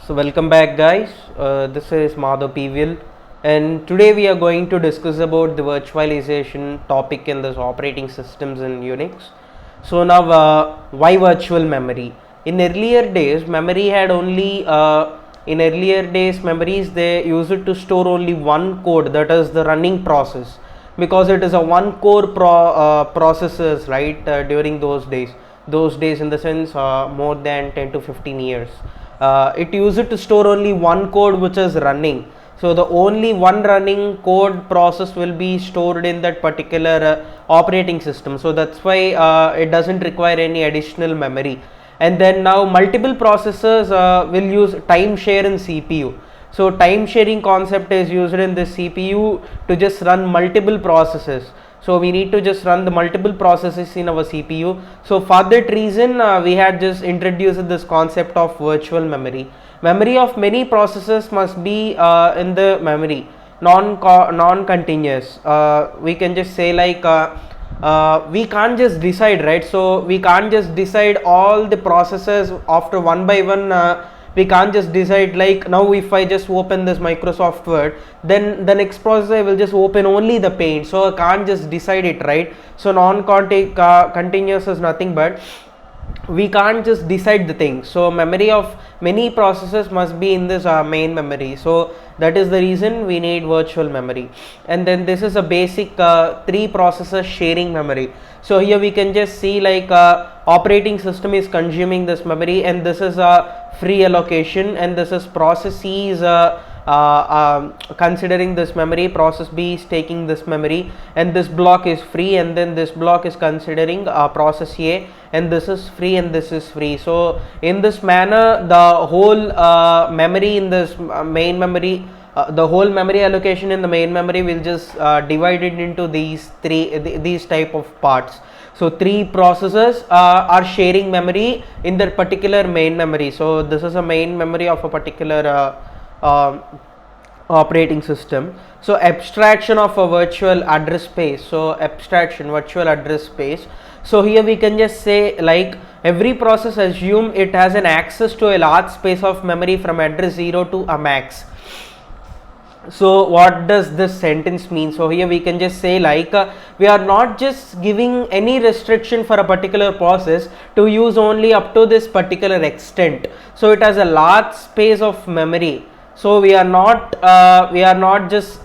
So welcome back guys, this is Madhav PVL and today we are going to discuss about the virtualization topic in this operating systems in Unix. So now why virtual memory? In earlier days memories they used it to store only one code, that is the running process, because it is a one core processors, right? During those days in the sense more than 10 to 15 years, it used to store only one code which is running. So the only one running code process will be stored in that particular operating system. So that's why it doesn't require any additional memory. And then now multiple processors will use time share in CPU. So time sharing concept is used in the CPU to just run multiple processes. So we need to just run the multiple processes in our CPU. So for that reason we had just introduced this concept of virtual memory. Memory of many processes must be in the memory, non-continuous. We can just say like we can't just decide, right? So we can't just decide all the processes after one by one. We can't just decide like now if I just open this Microsoft Word, then the next process I will just open only the Paint. So I can't just decide it, right? So non-continuous is nothing but we can't just decide the thing. So memory of many processes must be in this main memory. So that is the reason we need virtual memory. And then this is a basic three processor sharing memory. So here we can just see like operating system is consuming this memory, and this is a free allocation, and this is process C is considering this memory, process B is taking this memory, and this block is free, and then this block is considering process A, and this is free and this is free. So in this manner the whole memory in this main memory, the whole memory allocation in the main memory will just divide it into these type of parts. So three processes are sharing memory in their particular main memory. So this is a main memory of a particular operating system. So abstraction of a virtual address space. So abstraction virtual address space. So here we can just say like every process assume it has an access to a large space of memory from address 0 to a max. So what does this sentence mean? So here we can just say like we are not just giving any restriction for a particular process to use only up to this particular extent. So it has a large space of memory. So we are not just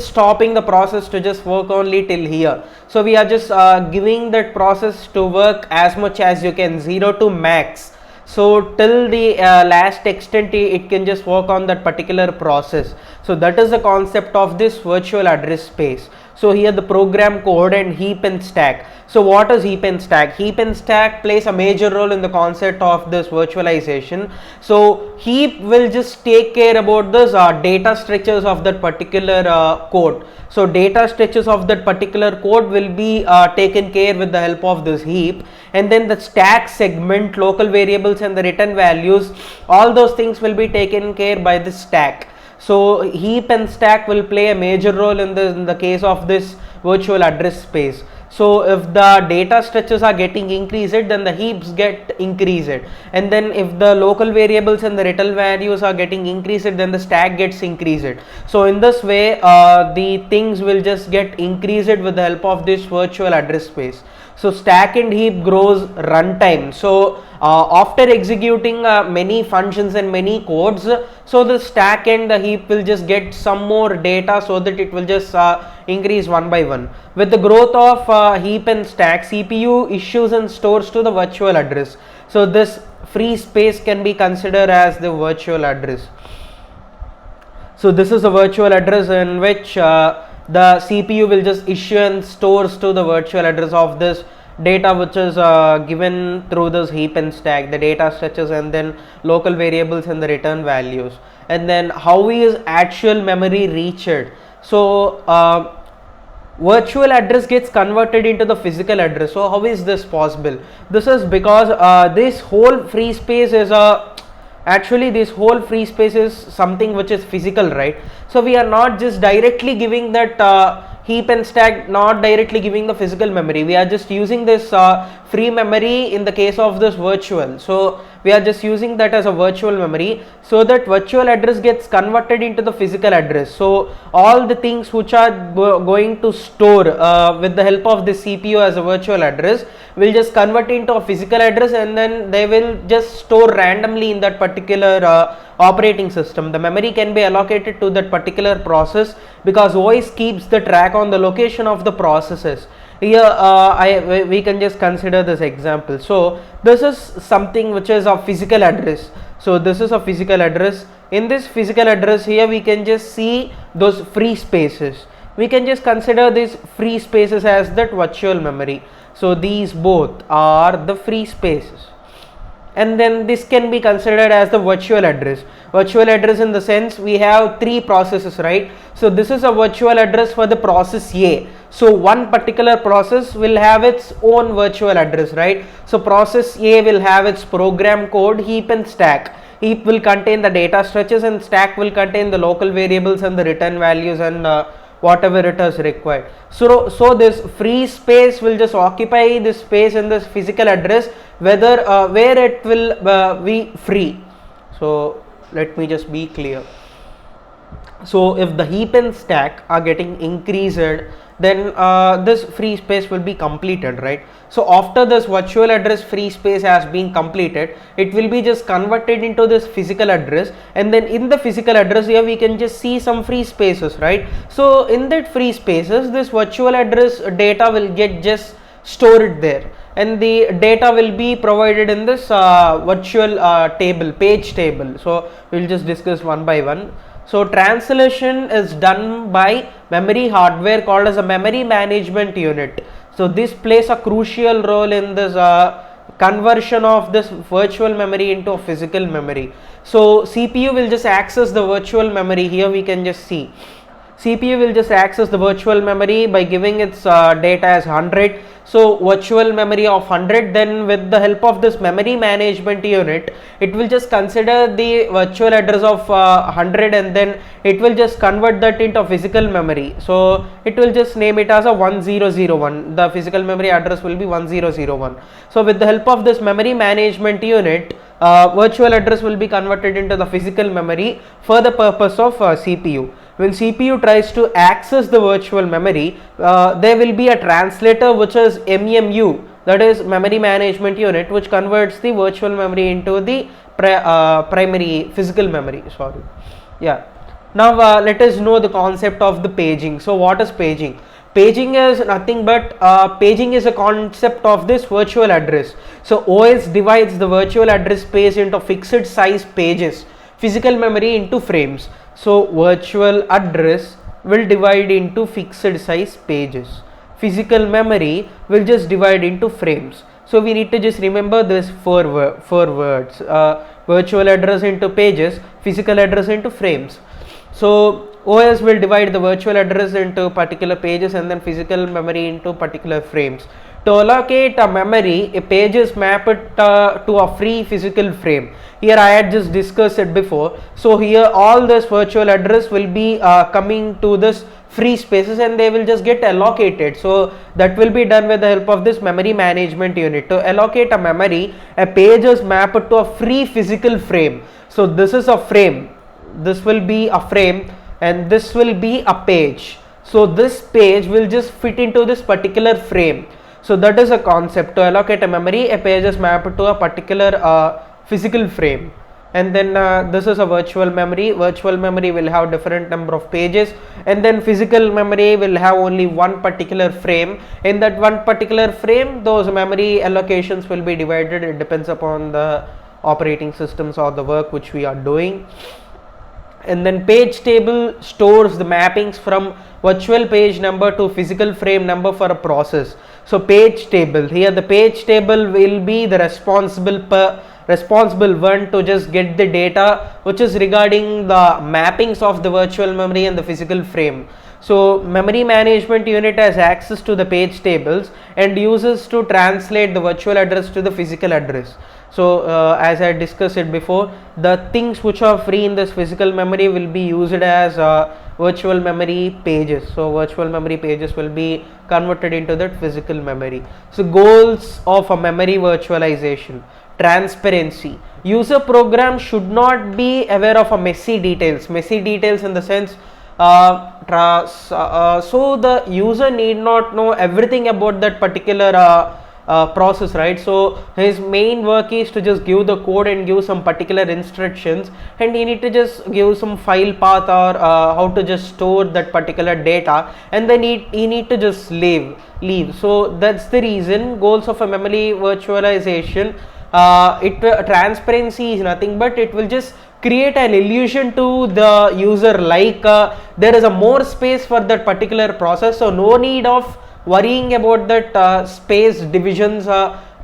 stopping the process to just work only till here. So we are just giving that process to work as much as you can, 0 to max. So till the last extent it can just work on that particular process. So that is the concept of this virtual address space. So here the program code and heap and stack. So what is heap and stack? Heap and stack plays a major role in the concept of this virtualization. So heap will just take care about this data structures of that particular code. So data structures of that particular code will be taken care with the help of this heap, and then the stack segment, local variables and the return values, all those things will be taken care by the stack. So heap and stack will play a major role in the case of this virtual address space. So if the data structures are getting increased, then the heaps get increased, and then if the local variables and the return values are getting increased, then the stack gets increased. So in this way the things will just get increased with the help of this virtual address space. So stack and heap grows runtime. So after executing many functions and many codes, so the stack and the heap will just get some more data, so that it will just increase one by one. With the growth of heap and stack, CPU issues and stores to the virtual address. So this free space can be considered as the virtual address. So this is a virtual address in which the CPU will just issue and stores to the virtual address of this data which is given through this heap and stack, the data structures and then local variables and the return values. And then how is actual memory reached? So virtual address gets converted into the physical address. So how is this possible? This is because this whole free space is something which is physical, right? So we are not just directly giving that heap and stack, not directly giving the physical memory. We are just using this free memory in the case of this virtual. So we are just using that as a virtual memory, so that virtual address gets converted into the physical address. So all the things which are going to store with the help of the CPU as a virtual address will just convert into a physical address, and then they will just store randomly in that particular operating system. The memory can be allocated to that particular process because OS keeps the track on the location of the processes. Here we can just consider this example. So this is something which is a physical address. So this is a physical address. In this physical address, here we can just see those free spaces. We can just consider these free spaces as that virtual memory. So these both are the free spaces. And then this can be considered as the virtual address. Virtual address in the sense we have three processes, right? So this is a virtual address for the process A. So one particular process will have its own virtual address, right? So process A will have its program code, heap and stack. Heap will contain the data structures and stack will contain the local variables and the return values and whatever it is required. So this free space will just occupy this space in this physical address, whether where it will be free. So let me just be clear. So if the heap and stack are getting increased, then this free space will be completed, right? So after this virtual address free space has been completed, it will be just converted into this physical address, and then in the physical address here we can just see some free spaces, right? So in that free spaces, this virtual address data will get just stored there, and the data will be provided in this virtual table, page table. So we'll just discuss one by one. So translation is done by memory hardware called as a memory management unit. So this plays a crucial role in this conversion of this virtual memory into a physical memory. So CPU will just access the virtual memory. Here we can just see CPU will just access the virtual memory by giving its data as 100. So virtual memory of 100, then with the help of this memory management unit, it will just consider the virtual address of 100, and then it will just convert that into physical memory. So it will just name it as a 1001. The physical memory address will be 1001. So with the help of this memory management unit, virtual address will be converted into the physical memory for the purpose of CPU. When CPU tries to access the virtual memory, there will be a translator which is MEMU, that is memory management unit, which converts the virtual memory into the primary physical memory. Sorry. Yeah. Now let us know the concept of the paging. So what is paging? Paging is nothing but paging is a concept of this virtual address. So OS divides the virtual address space into fixed size pages, physical memory into frames. So virtual address will divide into fixed size pages. Physical memory will just divide into frames. So we need to just remember this four words: virtual address into pages, physical address into frames. So OS will divide the virtual address into particular pages and then physical memory into particular frames. To allocate a memory, a page is mapped to a free physical frame. Here I had just discussed it before. So here all this virtual address will be coming to this free spaces, and they will just get allocated. So that will be done with the help of this memory management unit. To allocate a memory, a page is mapped to a free physical frame. So this is a frame. This will be a frame, and this will be a page. So this page will just fit into this particular frame. So that is a concept. To allocate a memory, a page is mapped to a particular physical frame. And then this is a virtual memory. Virtual memory will have different number of pages, and then physical memory will have only one particular frame. In that one particular frame, those memory allocations will be divided. It depends upon the operating systems or the work which we are doing. And then page table stores the mappings from virtual page number to physical frame number for a process. So page table, here the page table will be the responsible one to just get the data which is regarding the mappings of the virtual memory and the physical frame. So memory management unit has access to the page tables and uses to translate the virtual address to the physical address. So as I discussed it before, the things which are free in this physical memory will be used as virtual memory pages. So virtual memory pages will be converted into that physical memory. So goals of a memory virtualization: transparency. user program should not be aware of a messy details in the sense, so the user need not know everything about that particular process, right? So his main work is to just give the code and give some particular instructions, and he need to just give some file path or how to just store that particular data, and then he need to just leave. So that's the reason goals of a memory virtualization. Transparency is nothing but it will just create an illusion to the user, like there is a more space for that particular process, so no need of worrying about that space divisions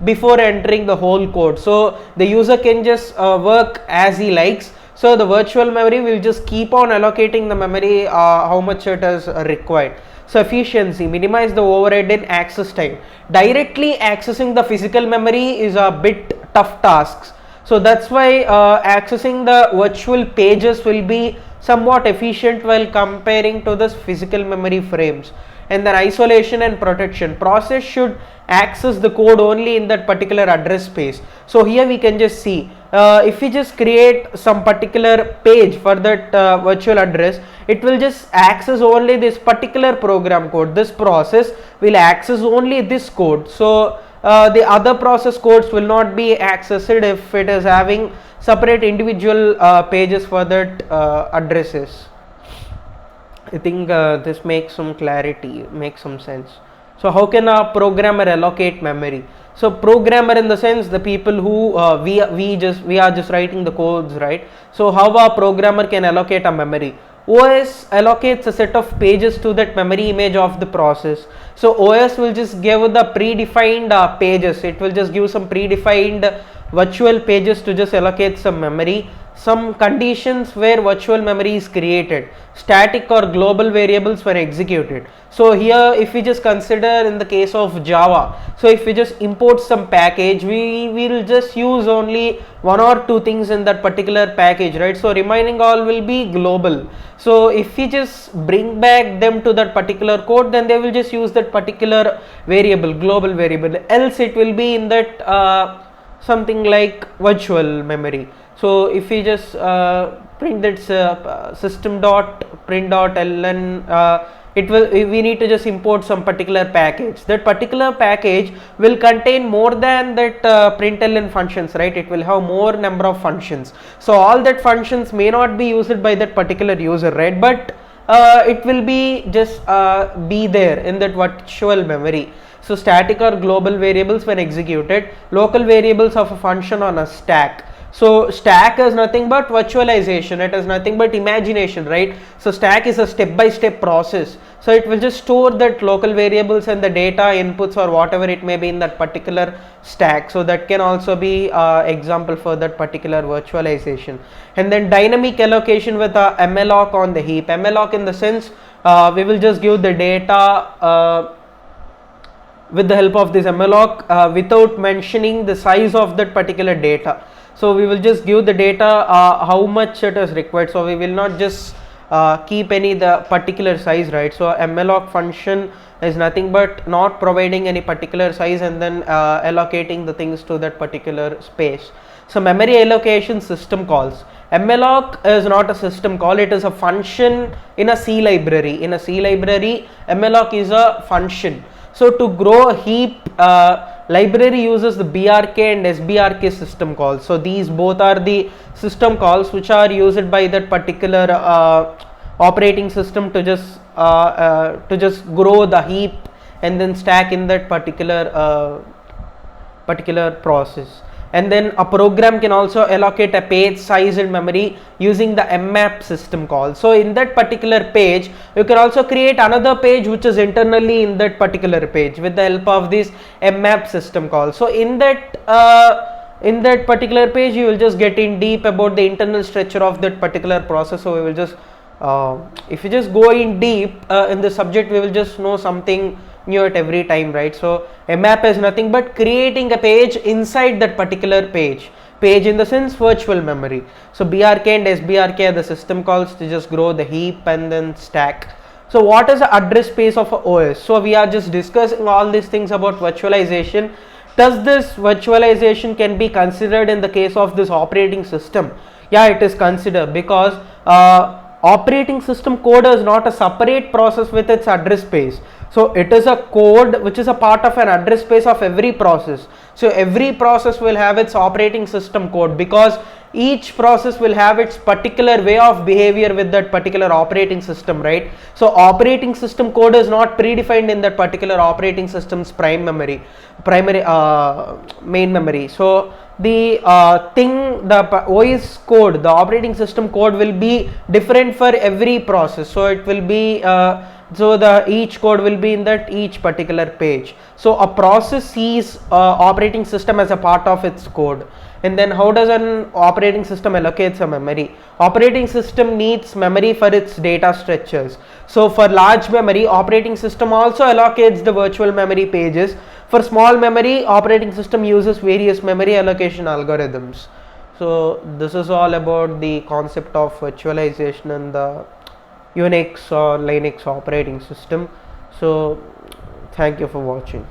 before entering the whole code. So the user can just work as he likes. So the virtual memory will just keep on allocating the memory how much it is required. So efficiency, minimize the overhead in access time. Directly accessing the physical memory is a bit tough tasks. So that's why accessing the virtual pages will be somewhat efficient while comparing to the physical memory frames. And then isolation and protection. Process should access the code only in that particular address space. So here we can just see, if we just create some particular page for that virtual address, it will just access only this particular program code. This process will access only this code. So the other process codes will not be accessed if it is having separate individual pages for that addresses. I think this makes some clarity, makes some sense. So how can a programmer allocate memory? So programmer in the sense the people who we are just writing the codes, right? So how a programmer can allocate a memory? OS allocates a set of pages to that memory image of the process. So OS will just give the predefined pages. It will just give some predefined virtual pages to just allocate some memory. Some conditions where virtual memory is created, static or global variables were executed. So here if we just consider in the case of Java, so if we just import some package, we will just use only one or two things in that particular package, right? So remaining all will be global. So if we just bring back them to that particular code, then they will just use that particular variable, global variable, else it will be in that something like virtual memory. So if we just print that system.print.ln, we need to just import some particular package. That particular package will contain more than that println functions, right? It will have more number of functions. So all that functions may not be used by that particular user, right? But it will be just be there in that virtual memory. So static or global variables when executed, local variables of a function on a stack. So stack is nothing but virtualization, it is nothing but imagination, right? So stack is a step-by-step process. So it will just store that local variables and the data inputs or whatever it may be in that particular stack. So that can also be example for that particular virtualization. And then dynamic allocation with a malloc on the heap. Malloc in the sense we will just give the data with the help of this malloc without mentioning the size of that particular data. So we will just give the data how much it is required. So we will not just keep any the particular size, right? So a malloc function is nothing but not providing any particular size and then allocating the things to that particular space. So memory allocation system calls. Malloc is not a system call, it is a function in a C library. In a C library, malloc is a function. So to grow a heap, library uses the BRK and SBRK system calls. So these both are the system calls which are used by that particular operating system to just grow the heap and then stack in that particular process. And then a program can also allocate a page size in memory using the mmap system call. So in that particular page, you can also create another page which is internally in that particular page with the help of this mmap system call. So in that particular page, you will just get in deep about the internal structure of that particular process. So we will just, if you just go in deep in the subject, we will just know something new at every time, right? So mmap is nothing but creating a page inside that particular page in the sense virtual memory. So BRK and SBRK are the system calls to just grow the heap and then stack. So what is the address space of a OS? So we are just discussing all these things about virtualization. Does this virtualization can be considered in the case of this operating system? Yeah, it is considered, because operating system code is not a separate process with its address space. So it is a code which is a part of an address space of every process. So every process will have its operating system code, because each process will have its particular way of behavior with that particular operating system, right? So operating system code is not predefined in that particular operating system's main memory. So the the OS code, the operating system code, will be different for every process. So it will be so the each code will be in that each particular page. So a process sees operating system as a part of its code. And then how does an operating system allocates a memory? Operating system needs memory for its data structures. So for large memory, operating system also allocates the virtual memory pages. For small memory, operating system uses various memory allocation algorithms. So this is all about the concept of virtualization in the Unix or Linux operating system. So thank you for watching.